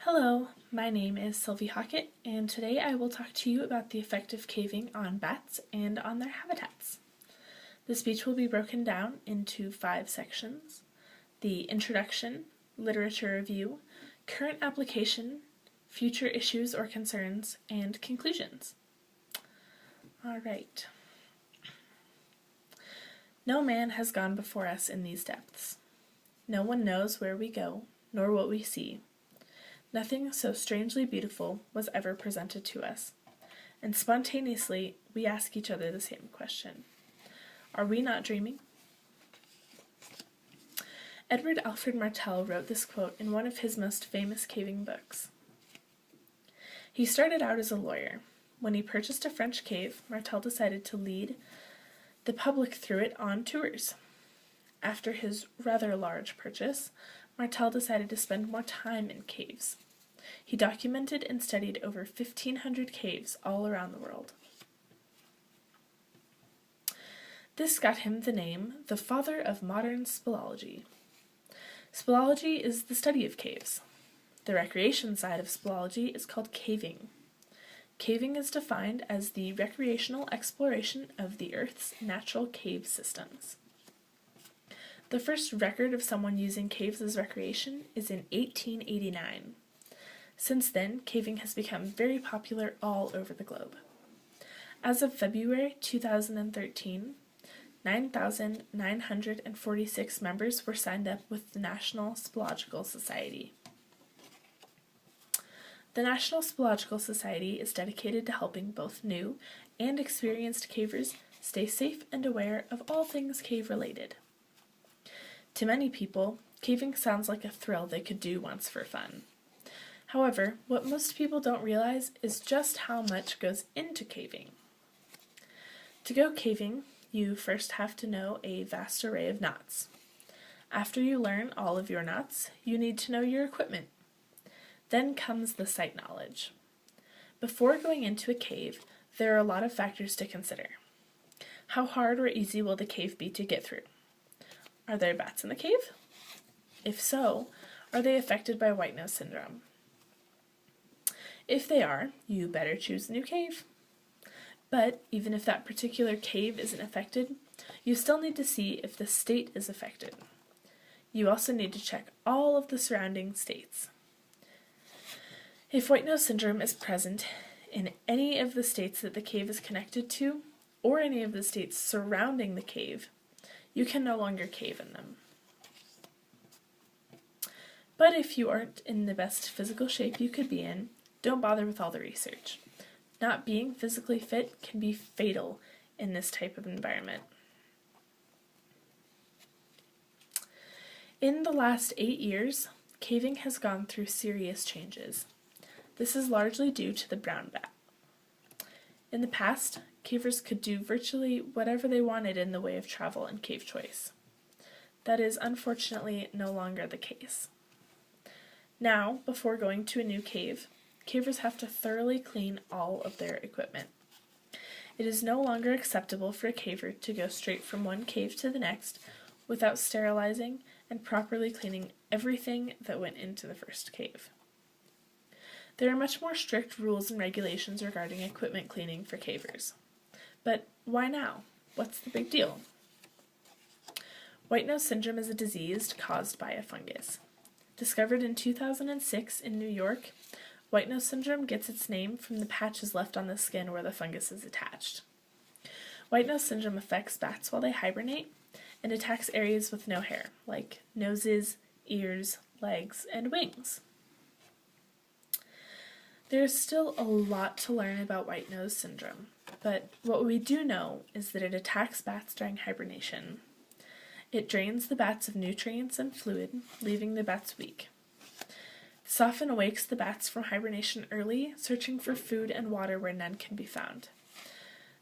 Hello, my name is Sylvie Hockett, and today I will talk to you about the effect of caving on bats and on their habitats. The speech will be broken down into 5 sections: the introduction, literature review, current application, future issues or concerns, and conclusions. Alright. No man has gone before us in these depths. No one knows where we go, nor what we see. Nothing so strangely beautiful was ever presented to us, and spontaneously we ask each other the same question. Are we not dreaming? Edward Alfred Martel wrote this quote in one of his most famous caving books. He started out as a lawyer. When he purchased a French cave, Martel decided to lead the public through it on tours. After his rather large purchase, Martel decided to spend more time in caves. He documented and studied over 1,500 caves all around the world. This got him the name, the father of modern speleology. Speleology is the study of caves. The recreation side of speleology is called caving. Caving is defined as the recreational exploration of the Earth's natural cave systems. The first record of someone using caves as recreation is in 1889. Since then, caving has become very popular all over the globe. As of February 2013, 9,946 members were signed up with the National Speleological Society. The National Speleological Society is dedicated to helping both new and experienced cavers stay safe and aware of all things cave-related. To many people, caving sounds like a thrill they could do once for fun. However, what most people don't realize is just how much goes into caving. To go caving, you first have to know a vast array of knots. After you learn all of your knots, you need to know your equipment. Then comes the site knowledge. Before going into a cave, there are a lot of factors to consider. How hard or easy will the cave be to get through? Are there bats in the cave? If so, are they affected by white nose syndrome? If they are, you better choose a new cave. But even if that particular cave isn't affected, you still need to see if the state is affected. You also need to check all of the surrounding states. If white nose syndrome is present in any of the states that the cave is connected to, or any of the states surrounding the cave, you can no longer cave in them. But if you aren't in the best physical shape you could be in, don't bother with all the research. Not being physically fit can be fatal in this type of environment. In the last 8 years, caving has gone through serious changes. This is largely due to the brown bat. In the past, cavers could do virtually whatever they wanted in the way of travel and cave choice. That is unfortunately no longer the case. Now, before going to a new cave, cavers have to thoroughly clean all of their equipment. It is no longer acceptable for a caver to go straight from one cave to the next without sterilizing and properly cleaning everything that went into the first cave. There are much more strict rules and regulations regarding equipment cleaning for cavers. But why now? What's the big deal? White nose syndrome is a disease caused by a fungus. Discovered in 2006 in New York, white nose syndrome gets its name from the patches left on the skin where the fungus is attached. White nose syndrome affects bats while they hibernate and attacks areas with no hair, like noses, ears, legs, and wings. There is still a lot to learn about white nose syndrome, but what we do know is that it attacks bats during hibernation. It drains the bats of nutrients and fluid, leaving the bats weak. This often awakes the bats from hibernation early, searching for food and water where none can be found.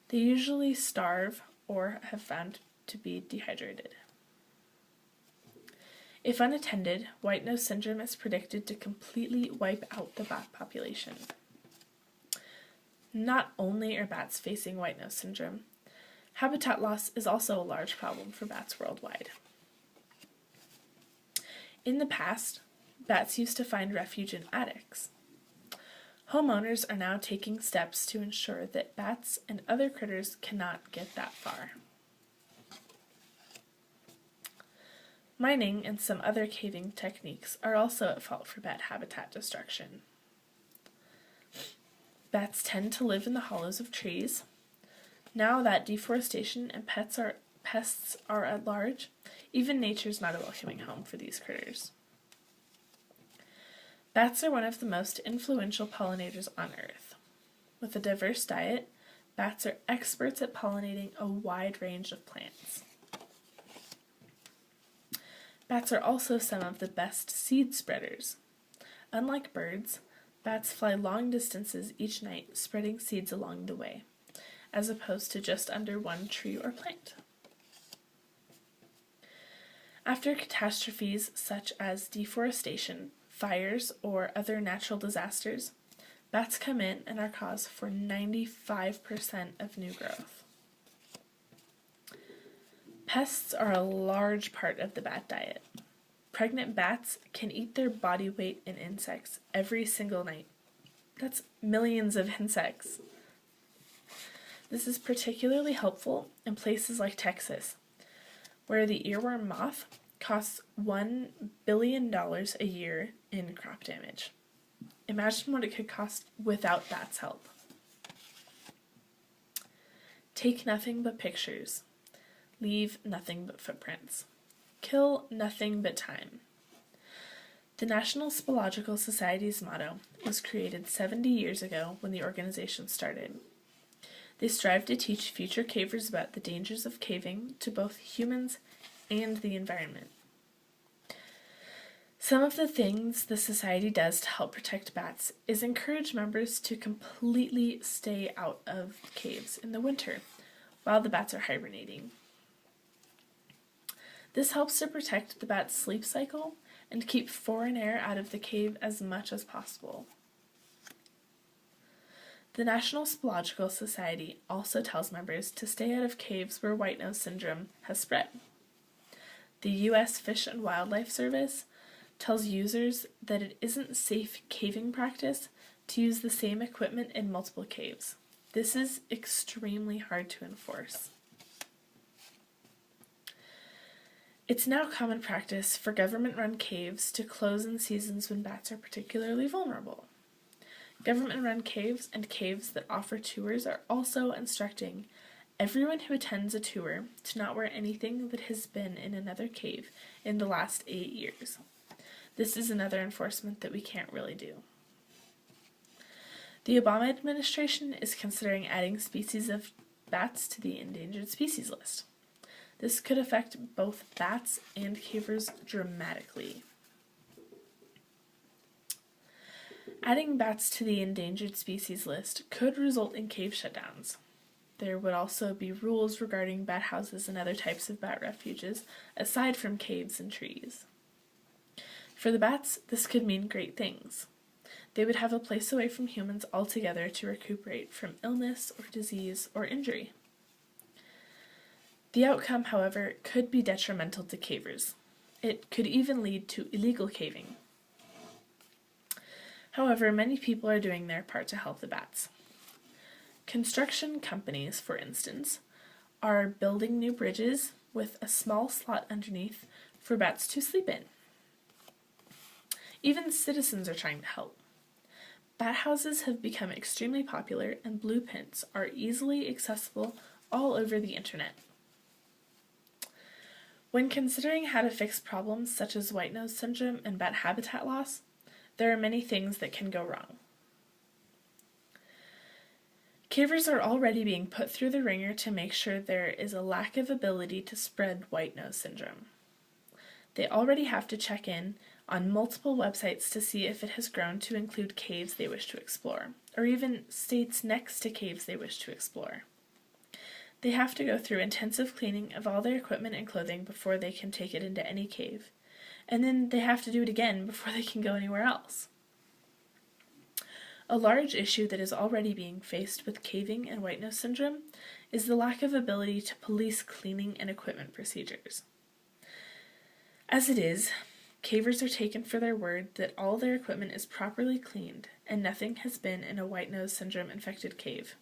They usually starve or have found to be dehydrated. If unattended, white nose syndrome is predicted to completely wipe out the bat population. Not only are bats facing white nose syndrome, habitat loss is also a large problem for bats worldwide. In the past, bats used to find refuge in attics. Homeowners are now taking steps to ensure that bats and other critters cannot get that far. Mining and some other caving techniques are also at fault for bat habitat destruction. Bats tend to live in the hollows of trees. Now that deforestation and pests are at large, even nature's not a welcoming home for these critters. Bats are one of the most influential pollinators on Earth. With a diverse diet, bats are experts at pollinating a wide range of plants. Bats are also some of the best seed spreaders. Unlike birds, bats fly long distances each night, spreading seeds along the way, as opposed to just under one tree or plant. After catastrophes such as deforestation, fires, or other natural disasters, bats come in and are cause for 95% of new growth. Pests are a large part of the bat diet. Pregnant bats can eat their body weight in insects every single night. That's millions of insects. This is particularly helpful in places like Texas, where the earworm moth costs $1 billion a year in crop damage. Imagine what it could cost without bats' help. Take nothing but pictures. Leave nothing but footprints. Kill nothing but time. The National Speleological Society's motto was created 70 years ago when the organization started. They strive to teach future cavers about the dangers of caving to both humans and the environment. Some of the things the Society does to help protect bats is encourage members to completely stay out of caves in the winter while the bats are hibernating. This helps to protect the bat's sleep cycle and keep foreign air out of the cave as much as possible. The National Speleological Society also tells members to stay out of caves where white-nose syndrome has spread. The U.S. Fish and Wildlife Service tells users that it isn't safe caving practice to use the same equipment in multiple caves. This is extremely hard to enforce. It's now common practice for government-run caves to close in seasons when bats are particularly vulnerable. Government-run caves and caves that offer tours are also instructing everyone who attends a tour to not wear anything that has been in another cave in the last 8 years. This is another enforcement that we can't really do. The Obama administration is considering adding species of bats to the endangered species list. This could affect both bats and cavers dramatically. Adding bats to the endangered species list could result in cave shutdowns. There would also be rules regarding bat houses and other types of bat refuges, aside from caves and trees. For the bats, this could mean great things. They would have a place away from humans altogether to recuperate from illness or disease or injury. The outcome, however, could be detrimental to cavers. It could even lead to illegal caving. However, many people are doing their part to help the bats. Construction companies, for instance, are building new bridges with a small slot underneath for bats to sleep in. Even citizens are trying to help. Bat houses have become extremely popular, and blueprints are easily accessible all over the internet. When considering how to fix problems such as white-nose syndrome and bat habitat loss, there are many things that can go wrong. Cavers are already being put through the ringer to make sure there is a lack of ability to spread white-nose syndrome. They already have to check in on multiple websites to see if it has grown to include caves they wish to explore, or even states next to caves they wish to explore. They have to go through intensive cleaning of all their equipment and clothing before they can take it into any cave, and then they have to do it again before they can go anywhere else. A large issue that is already being faced with caving and white-nose syndrome is the lack of ability to police cleaning and equipment procedures. As it is, Cavers are taken for their word that all their equipment is properly cleaned and nothing has been in a white nose syndrome infected cave.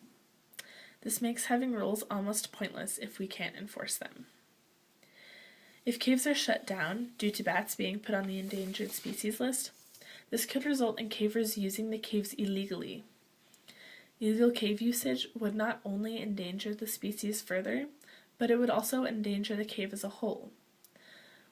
This makes having rules almost pointless if we can't enforce them. If caves are shut down due to bats being put on the endangered species list, this could result in cavers using the caves illegally. Illegal cave usage would not only endanger the species further, but it would also endanger the cave as a whole.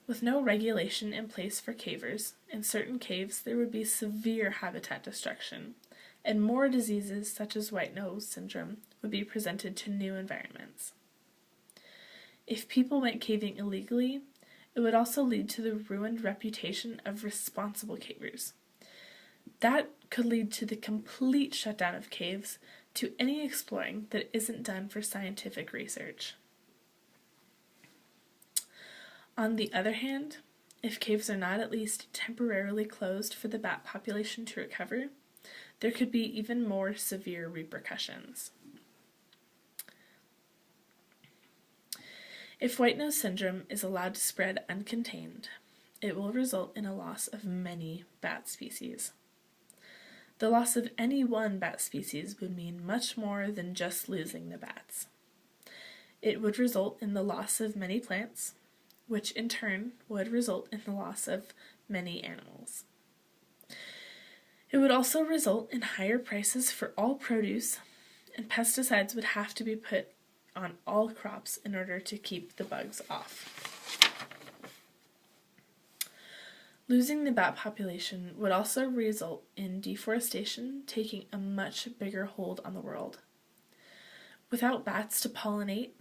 With no regulation in place for cavers, in certain caves there would be severe habitat destruction, and more diseases such as white nose syndrome would be presented to new environments. If people went caving illegally, it would also lead to the ruined reputation of responsible cavers. That could lead to the complete shutdown of caves to any exploring that isn't done for scientific research. On the other hand, if caves are not at least temporarily closed for the bat population to recover, there could be even more severe repercussions. If white nose syndrome is allowed to spread uncontained, it will result in a loss of many bat species. The loss of any one bat species would mean much more than just losing the bats. It would result in the loss of many plants, which in turn would result in the loss of many animals. It would also result in higher prices for all produce, and pesticides would have to be put on all crops in order to keep the bugs off. Losing the bat population would also result in deforestation taking a much bigger hold on the world. Without bats to pollinate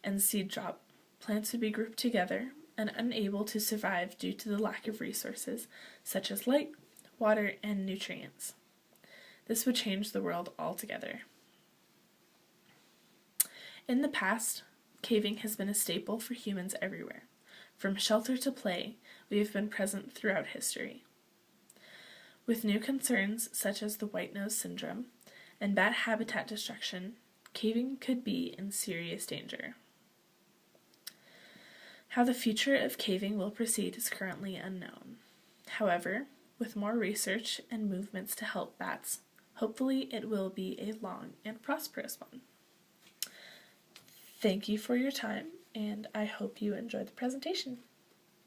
and seed drop, plants would be grouped together and unable to survive due to the lack of resources such as light, water, and nutrients. This would change the world altogether. In the past, caving has been a staple for humans everywhere. From shelter to play, we have been present throughout history. With new concerns such as the white nose syndrome and bat habitat destruction, caving could be in serious danger. How the future of caving will proceed is currently unknown. However, with more research and movements to help bats, hopefully it will be a long and prosperous one. Thank you for your time, and I hope you enjoyed the presentation.